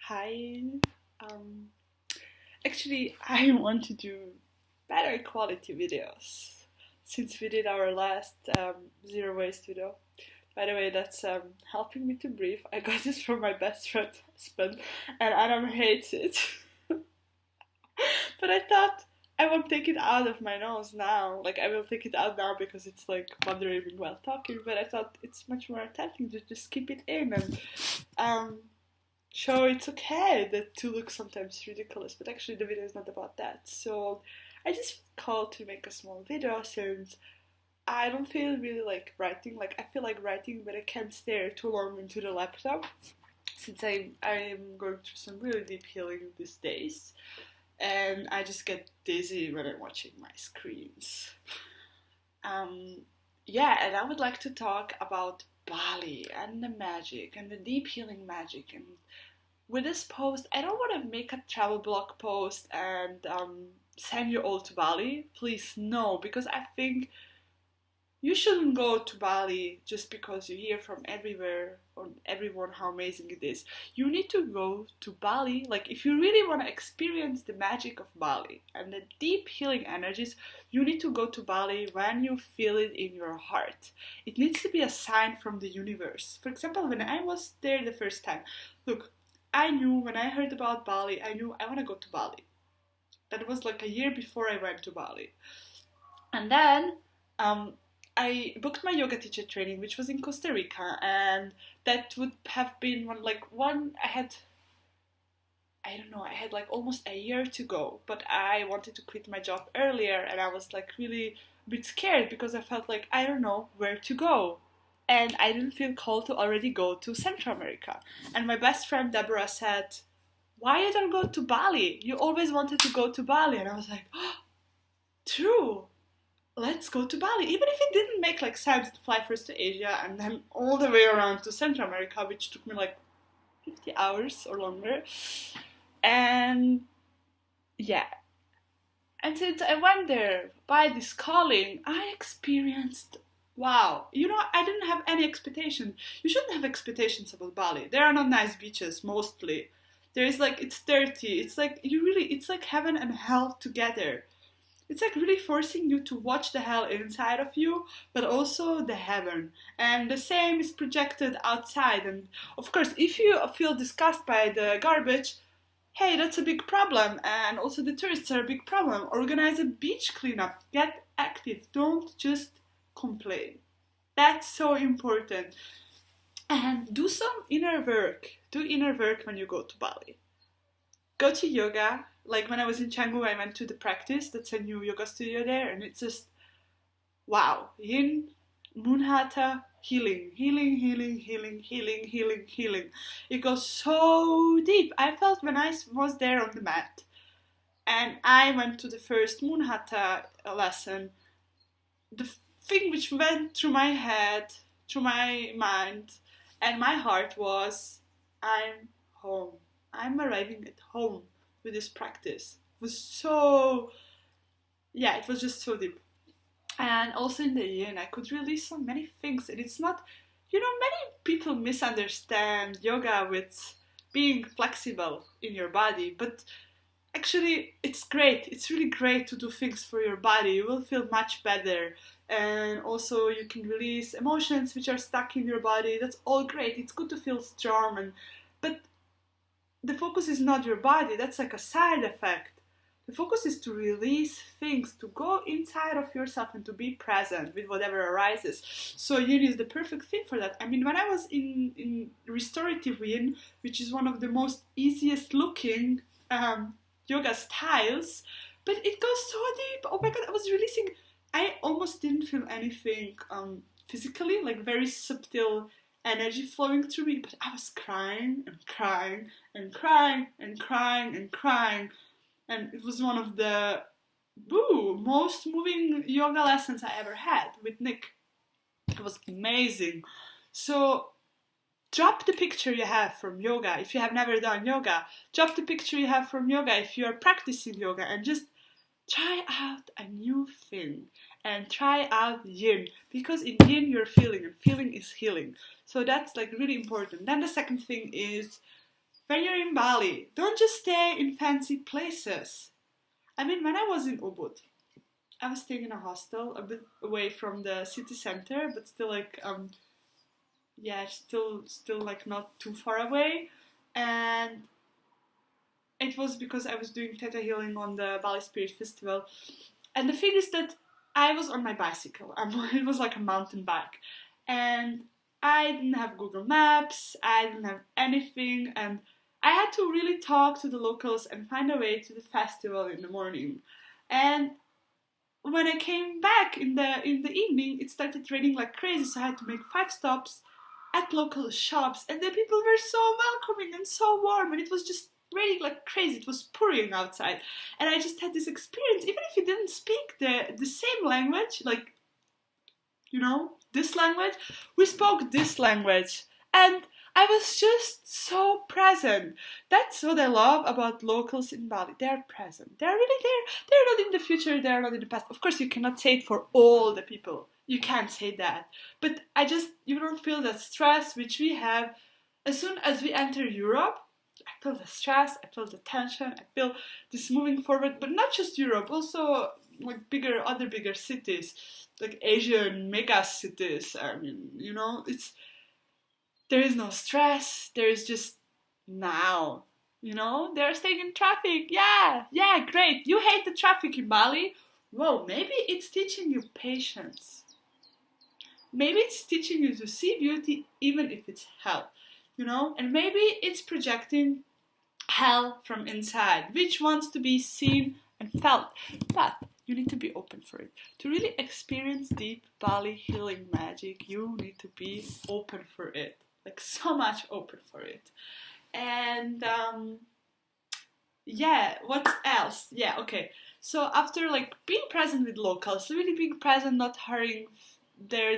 Hi. Um, Actually, I want to do better quality videos since we did our last zero waste video. By the way, that's helping me to breathe. I got this from my best friend's husband, and Adam hates it. But I thought I won't take it out of my nose now. Like, I will take it out now because it's like bothering me while talking. But I thought it's much more tempting to just keep it in and um, show it's okay that to look sometimes ridiculous, but actually the video is not about that. So I just called to make a small video since I don't feel really like writing. Like I feel like writing, but I can't stare too long into the laptop since I'm going through some really deep healing these days, and I just get dizzy when I'm watching my screens. Um, yeah, and I would like to talk about Bali and the magic and the deep healing magic. And with this post, I don't want to make a travel blog post and send you all to Bali. Please, no, because I think you shouldn't go to Bali just because you hear from everywhere or everyone how amazing it is. You need to go to Bali, like if you really want to experience the magic of Bali and the deep healing energies, you need to go to Bali when you feel it in your heart. It needs to be a sign from the universe. For example, when I was there the first time, look, I knew when I heard about Bali, I knew I want to go to Bali. That was like a year before I went to Bali. And then I booked my yoga teacher training, which was in Costa Rica, and that would have been I don't know, I had like almost a year to go, but I wanted to quit my job earlier, and I was like really a bit scared because I felt like I don't know where to go. And I didn't feel called to already go to Central America. And my best friend Deborah said, "Why you don't go to Bali? You always wanted to go to Bali." And I was like, oh, true. Let's go to Bali. Even if it didn't make like sense to fly first to Asia and then all the way around to Central America, which took me like 50 hours or longer. And yeah. And since I went there by this calling, I experienced wow. You know, I didn't have any expectation. You shouldn't have expectations about Bali. There are not nice beaches mostly. There is like it's dirty. It's like it's like heaven and hell together. It's like really forcing you to watch the hell inside of you, but also the heaven. And the same is projected outside. And of course, if you feel disgusted by the garbage, hey, that's a big problem. And also the tourists are a big problem. Organize a beach cleanup. Get active. Don't just complain. That's so important. And do some inner work. Do inner work when you go to Bali. Go to yoga. Like when I was in Canggu, I went to the practice. That's a new yoga studio there, and it's just wow. Yin, Moon Hatha, healing, healing, healing, healing, healing, healing, healing. It goes so deep. I felt when I was there on the mat, and I went to the first Moon Hatha lesson. The thing which went through my head, through my mind, and my heart was, I'm home. I'm arriving at home with this practice. It was so, yeah, it was just so deep. And also in the yin, I could release so many things. And it's not, you know, many people misunderstand yoga with being flexible in your body, but actually it's great. It's really great to do things for your body. You will feel much better. And also you can release emotions which are stuck in your body. That's all great. It's good to feel strong, but the focus is not your body. That's like a side effect. The focus is to release things, to go inside of yourself and to be present with whatever arises. So yin is the perfect thing for that. I mean, when I was in restorative yin, which is one of the most easiest looking yoga styles, but it goes so deep. Oh my god, I was releasing. I almost didn't feel anything physically, like very subtle energy flowing through me, but I was crying and crying and crying and crying and crying, and it was one of the most moving yoga lessons I ever had with Nick. It was amazing. So drop the picture you have from yoga if you have never done yoga. Drop the picture you have from yoga if you are practicing yoga, and just try out a new thing and try out yin, because in yin you're feeling, and feeling is healing. So that's like really important. Then the second thing is when you're in Bali, don't just stay in fancy places. I mean, when I was in Ubud, I was staying in a hostel a bit away from the city center, but still like yeah, still like not too far away. And it was because I was doing theta healing on the Bali Spirit Festival. And the thing is that I was on my bicycle. It was like a mountain bike. And I didn't have Google Maps, I didn't have anything, and I had to really talk to the locals and find a way to the festival in the morning. And when I came back in the evening, it started raining like crazy, so I had to make 5 stops at local shops, and the people were so welcoming and so warm, and it was just raining like crazy. It was pouring outside, and I just had this experience. Even if you didn't speak the same language, like, you know, this language, we spoke this language, and I was just so present. That's what I love about locals in Bali. They're present. They're really there. They're not in the future. They're not in the past. Of course, you cannot say it for all the people. You can't say that. But you don't feel that stress which we have as soon as we enter Europe. I feel the stress. I feel the tension. I feel this moving forward. But not just Europe. Also, like other bigger cities, like Asian mega cities. I mean, you know, there is no stress, there is just now, you know? They're staying in traffic, yeah, great. You hate the traffic in Bali? Whoa, maybe it's teaching you patience. Maybe it's teaching you to see beauty even if it's hell, you know? And maybe it's projecting hell from inside, which wants to be seen and felt. But you need to be open for it. To really experience deep Bali healing magic, you need to be open for it. Like, so much open for it. And yeah, what else? Yeah, okay. So after like being present with locals, really being present, not hurrying there.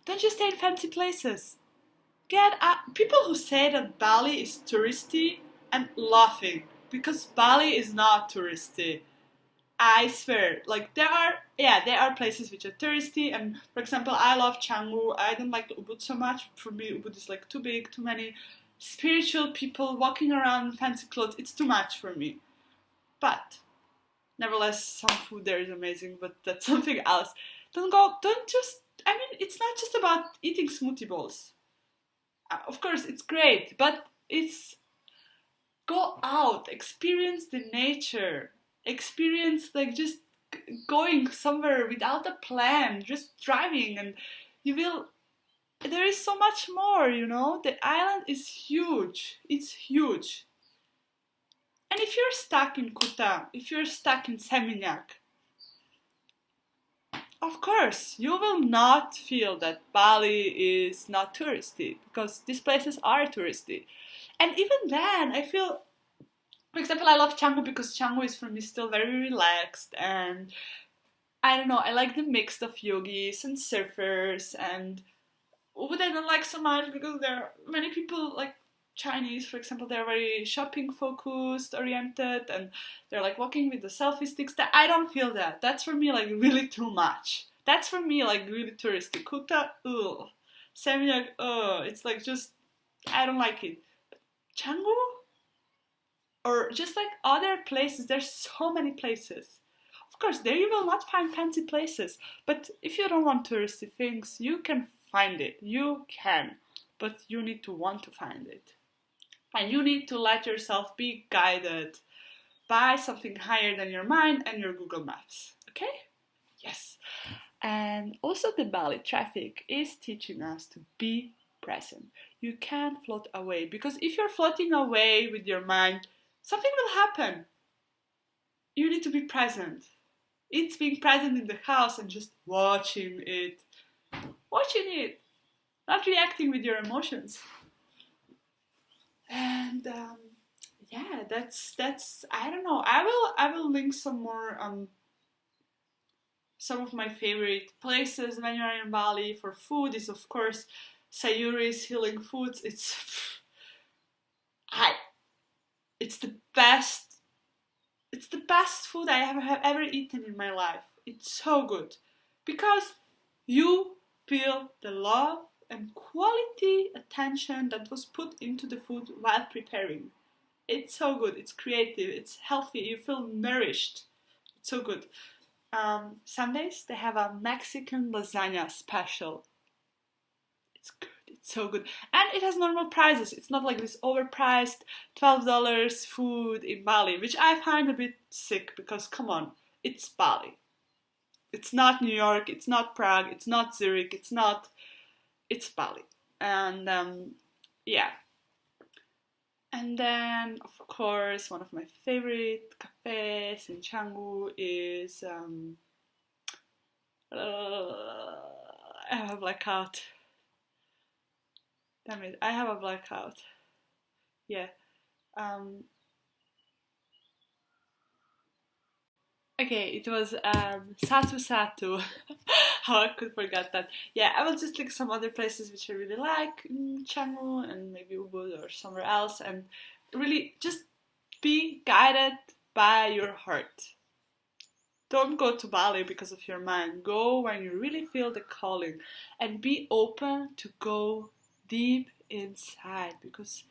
Don't just stay in fancy places. Get up. People who say that Bali is touristy, I'm laughing, because Bali is not touristy. I swear, like there are places which are touristy, and for example, I love Canggu. I don't like Ubud so much. For me, Ubud is like too big, too many spiritual people walking around in fancy clothes. It's too much for me. But nevertheless, some food there is amazing, but that's something else. I mean, it's not just about eating smoothie bowls. Of course, it's great, but it's go out, experience the nature. Experience like just going somewhere without a plan, just driving, and there is so much more, you know. The island is huge. It's huge. And if you're stuck in Kuta, if you're stuck in Seminyak, of course, you will not feel that Bali is not touristy, because these places are touristy. And even then, I feel, for example, I love Canggu because Canggu is for me still very relaxed, and I don't know, I like the mix of yogis and surfers, and what I don't like so much because there are many people like Chinese, for example, they're very shopping focused, oriented, and they're like walking with the selfie sticks. That I don't feel that. That's for me like really too much. That's for me like really touristy. Kuta, ugh. Seminyak, ugh. It's like just, I don't like it. Canggu? Or just like other places, there's so many places. Of course, there you will not find fancy places, but if you don't want touristy things, you can find it. You can, but you need to want to find it. And you need to let yourself be guided by something higher than your mind and your Google Maps. Okay? Yes. And also the Bali traffic is teaching us to be present. You can't float away, because if you're floating away with your mind, something will happen. You need to be present. It's being present in the house and just watching it. Watching it. Not reacting with your emotions. And yeah, that's I don't know. I will link some more some of my favorite places when you're in Bali for food is of course Sayuri's Healing Foods. It's the best. It's the best food I have ever eaten in my life. It's so good because you feel the love and quality attention that was put into the food while preparing. It's so good, it's creative, it's healthy, you feel nourished. It's so good. Sundays they have a Mexican lasagna special. It's good, it's so good. And it has normal prices. It's not like this overpriced $12 food in Bali, which I find a bit sick because come on, it's Bali. It's not New York, it's not Prague, it's not Zurich, it's Bali. And yeah. And then, of course, one of my favorite cafes in Canggu is I have a blackout. Damn it, I have a blackout. Yeah. Okay, it was Satu Satu. How I could forget that. Yeah, I will just link some other places which I really like in Canggu and maybe Ubud or somewhere else, and really just be guided by your heart. Don't go to Bali because of your mind. Go when you really feel the calling, and be open to go deep inside because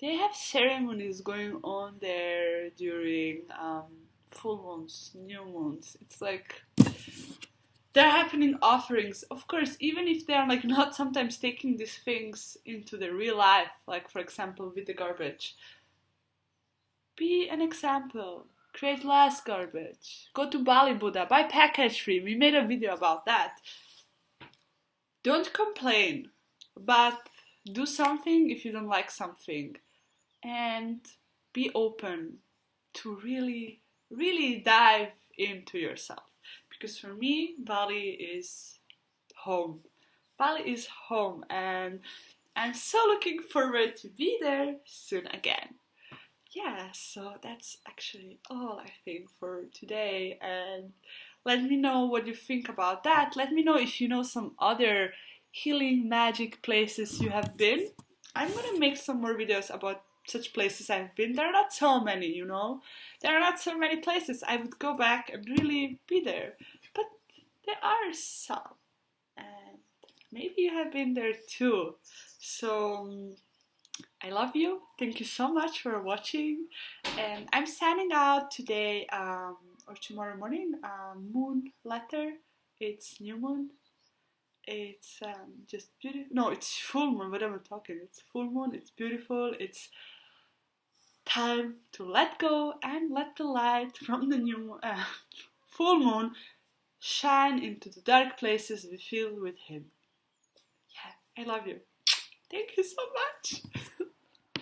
they have ceremonies going on there during full moons, new moons. It's like they're happening offerings. Of course, even if they're like not sometimes taking these things into the real life, like for example with the garbage. Be an example. Create less garbage. Go to Bali Buddha. Buy package free. We made a video about that. Don't complain, but do something if you don't like something. And be open to really, really dive into yourself. Because for me, Bali is home. Bali is home, and I'm so looking forward to be there soon again. Yeah, so that's actually all I think for today, and let me know what you think about that. Let me know if you know some other healing magic places you have been. I'm gonna make some more videos about such places I've been. There are not so many, you know. There are not so many places I would go back and really be there. But there are some. And maybe you have been there too. So I love you. Thank you so much for watching. And I'm signing out today or tomorrow morning. Moon letter. It's new moon. It's just beautiful. No, it's full moon. What am I talking? It's full moon. It's beautiful. It's time to let go and let the light from the new full moon shine into the dark places we feel with him. Yeah, I love you. Thank you so much.